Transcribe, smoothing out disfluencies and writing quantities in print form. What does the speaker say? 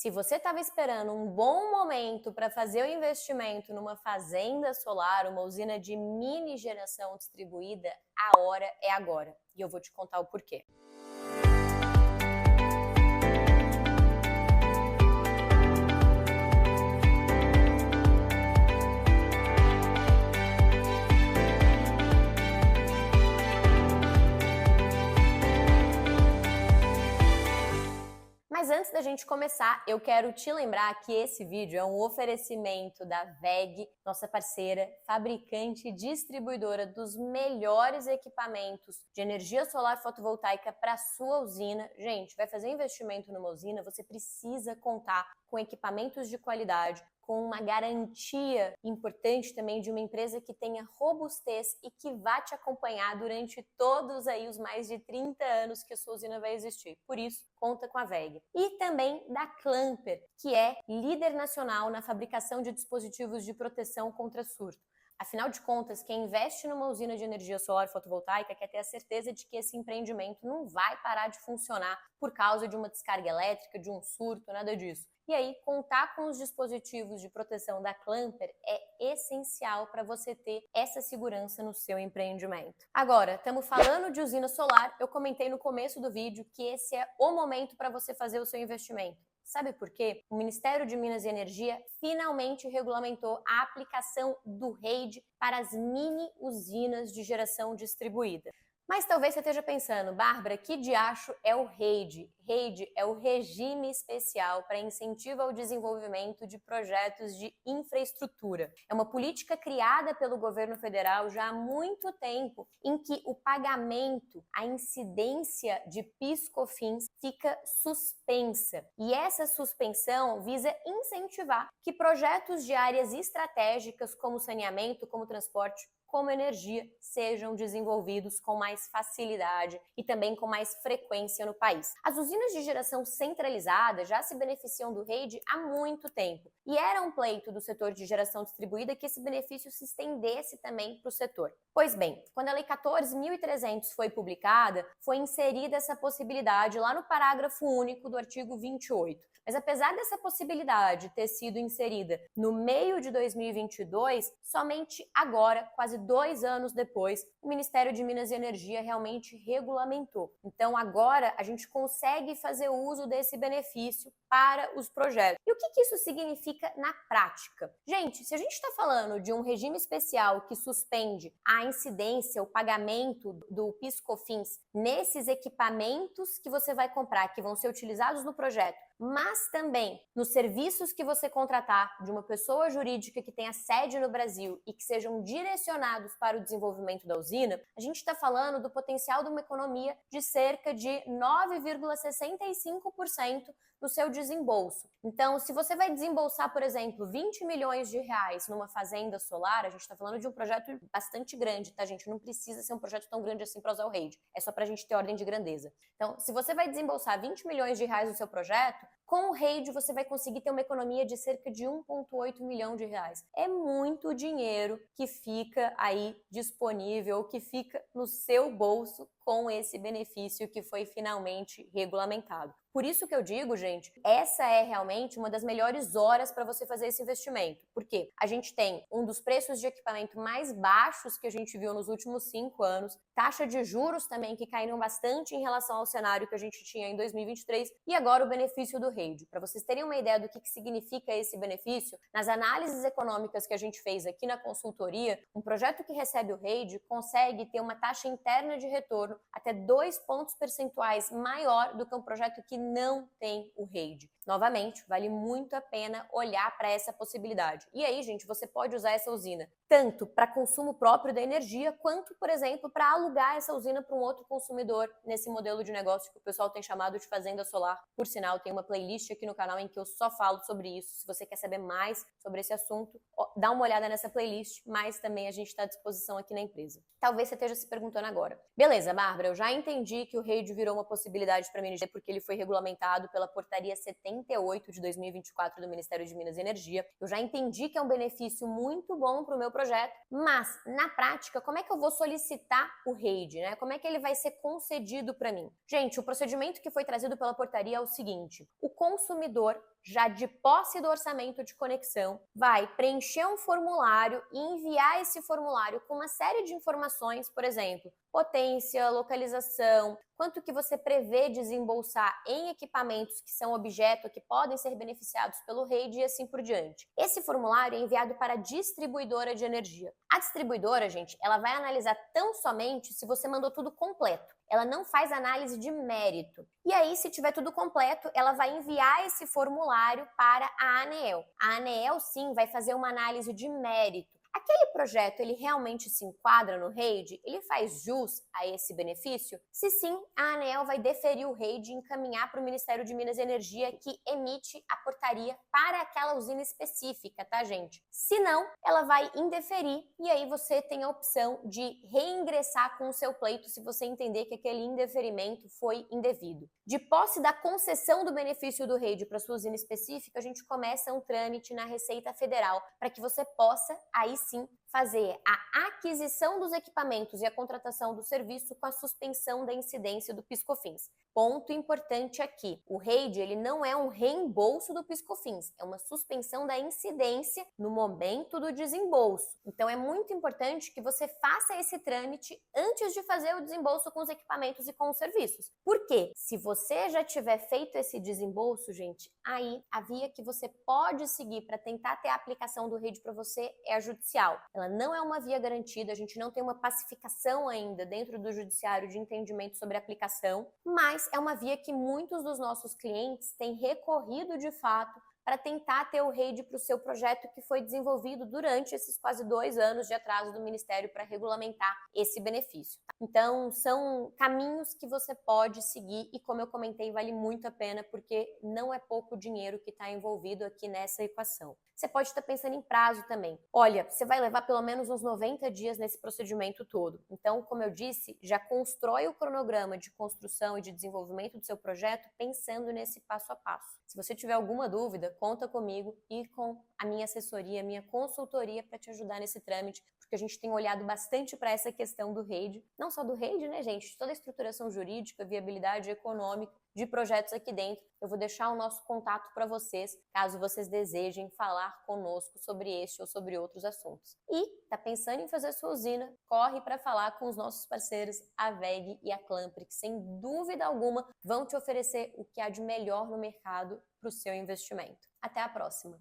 Se você estava esperando um bom momento para fazer o investimento numa fazenda solar, uma usina de mini geração distribuída, a hora é agora. E eu vou te contar o porquê. Mas antes da gente começar, eu quero te lembrar que esse vídeo é um oferecimento da WEG, nossa parceira, fabricante e distribuidora dos melhores equipamentos de energia solar fotovoltaica para a sua usina. Gente, vai fazer investimento numa usina, você precisa contar com equipamentos de qualidade, com uma garantia importante também de uma empresa que tenha robustez e que vá te acompanhar durante todos aí os mais de 30 anos que a sua usina vai existir. Por isso, conta com a WEG. E também da Clamper, que é líder nacional na fabricação de dispositivos de proteção contra surto. Afinal de contas, quem investe numa usina de energia solar fotovoltaica quer ter a certeza de que esse empreendimento não vai parar de funcionar por causa de uma descarga elétrica, de um surto, nada disso. E aí, contar com os dispositivos de proteção da Clamper é essencial para você ter essa segurança no seu empreendimento. Agora, estamos falando de usina solar, eu comentei no começo do vídeo que esse é o momento para você fazer o seu investimento. Sabe por quê? O Ministério de Minas e Energia finalmente regulamentou a aplicação do REID para as mini usinas de geração distribuída. Mas talvez você esteja pensando, Bárbara, que diacho é o REID? REID é o Regime Especial para Incentivo ao Desenvolvimento de Projetos de Infraestrutura. É uma política criada pelo governo federal já há muito tempo, em que o pagamento, a incidência de PIS/COFINS fica suspensa. E essa suspensão visa incentivar que projetos de áreas estratégicas como saneamento, como transporte, como energia, sejam desenvolvidos com mais facilidade e também com mais frequência no país. As usinas de geração centralizada já se beneficiam do REID há muito tempo e era um pleito do setor de geração distribuída que esse benefício se estendesse também para o setor. Pois bem, quando a Lei 14.300 foi publicada, foi inserida essa possibilidade lá no parágrafo único do artigo 28. Mas apesar dessa possibilidade ter sido inserida no meio de 2022, somente agora, quase 2 anos depois, o Ministério de Minas e Energia realmente regulamentou. Então agora a gente consegue fazer uso desse benefício para os projetos. E o que isso significa na prática? Gente, se a gente está falando de um regime especial que suspende a incidência, o pagamento do PIS/COFINS nesses equipamentos que você vai comprar, que vão ser utilizados no projeto, mas também nos serviços que você contratar de uma pessoa jurídica que tenha sede no Brasil e que sejam direcionados para o desenvolvimento da usina, a gente está falando do potencial de uma economia de cerca de 9,65% no seu desembolso. Então, se você vai desembolsar, por exemplo, 20 milhões de reais numa fazenda solar, a gente está falando de um projeto bastante grande, tá, gente? Não precisa ser um projeto tão grande assim para usar o REID. É só para a gente ter ordem de grandeza. Então, se você vai desembolsar 20 milhões de reais no seu projeto, com o REID você vai conseguir ter uma economia de cerca de 1,8 milhão de reais. É muito dinheiro que fica aí disponível, que fica no seu bolso com esse benefício que foi finalmente regulamentado. Por isso que eu digo, gente, essa é realmente uma das melhores horas para você fazer esse investimento. Porque a gente tem um dos preços de equipamento mais baixos que a gente viu nos últimos 5 anos, taxa de juros também que caíram bastante em relação ao cenário que a gente tinha em 2023 e agora o benefício do REID. Para vocês terem uma ideia do que significa esse benefício, nas análises econômicas que a gente fez aqui na consultoria, um projeto que recebe o REID consegue ter uma taxa interna de retorno até 2 pontos percentuais maior do que um projeto que não tem o REID. Novamente, vale muito a pena olhar para essa possibilidade. E aí, gente, você pode usar essa usina tanto para consumo próprio da energia, quanto, por exemplo, para alugar essa usina para um outro consumidor nesse modelo de negócio que o pessoal tem chamado de fazenda solar. Por sinal, tem uma playlist aqui no canal em que eu só falo sobre isso. Se você quer saber mais sobre esse assunto, dá uma olhada nessa playlist, mas também a gente está à disposição aqui na empresa. Talvez você esteja se perguntando agora. Beleza, Bárbara, eu já entendi que o REID virou uma possibilidade para mim porque ele foi regulamentado pela portaria 78 de 2024 do Ministério de Minas e Energia. Eu já entendi que é um benefício muito bom para o meu projeto, mas na prática, como é que eu vou solicitar o REID, né? Como é que ele vai ser concedido para mim? Gente, o procedimento que foi trazido pela portaria é o seguinte: o consumidor, já de posse do orçamento de conexão, vai preencher um formulário e enviar esse formulário com uma série de informações, por exemplo, potência, localização, quanto que você prevê desembolsar em equipamentos que são objeto, que podem ser beneficiados pelo REID e assim por diante. Esse formulário é enviado para a distribuidora de energia. A distribuidora, gente, ela vai analisar tão somente se você mandou tudo completo. Ela não faz análise de mérito. E aí, se tiver tudo completo, ela vai enviar esse formulário para a ANEEL. A ANEEL, sim, vai fazer uma análise de mérito. Aquele projeto, ele realmente se enquadra no REID? Ele faz jus a esse benefício? Se sim, a ANEEL vai deferir o REID e encaminhar para o Ministério de Minas e Energia, que emite a portaria para aquela usina específica, tá, gente? Se não, ela vai indeferir e aí você tem a opção de reingressar com o seu pleito se você entender que aquele indeferimento foi indevido. De posse da concessão do benefício do REID para sua usina específica, a gente começa um trâmite na Receita Federal para que você possa, aí sim, fazer a aquisição dos equipamentos e a contratação do serviço com a suspensão da incidência do PIS/COFINS. Ponto importante aqui, o REID ele não é um reembolso do PIS/COFINS, é uma suspensão da incidência no momento do desembolso. Então é muito importante que você faça esse trâmite antes de fazer o desembolso com os equipamentos e com os serviços. Por quê? Se você já tiver feito esse desembolso, gente, aí a via que você pode seguir para tentar ter a aplicação do REID para você é a judicial. Ela não é uma via garantida, a gente não tem uma pacificação ainda dentro do judiciário de entendimento sobre a aplicação, mas é uma via que muitos dos nossos clientes têm recorrido de fato para tentar ter o REID para o seu projeto que foi desenvolvido durante esses quase 2 anos de atraso do Ministério para regulamentar esse benefício. Então, são caminhos que você pode seguir e, como eu comentei, vale muito a pena porque não é pouco dinheiro que está envolvido aqui nessa equação. Você pode estar pensando em prazo também. Olha, você vai levar pelo menos uns 90 dias nesse procedimento todo. Então, como eu disse, já constrói o cronograma de construção e de desenvolvimento do seu projeto pensando nesse passo a passo. Se você tiver alguma dúvida, conta comigo e com a minha assessoria, a minha consultoria para te ajudar nesse trâmite, porque a gente tem olhado bastante para essa questão do REID, não só do REID, né, gente? Toda a estruturação jurídica, viabilidade econômica de projetos aqui dentro. Eu vou deixar o nosso contato para vocês, caso vocês desejem falar conosco sobre este ou sobre outros assuntos. E tá pensando em fazer sua usina? Corre para falar com os nossos parceiros, a WEG e a Clanpri, que sem dúvida alguma vão te oferecer o que há de melhor no mercado para o seu investimento. Até a próxima!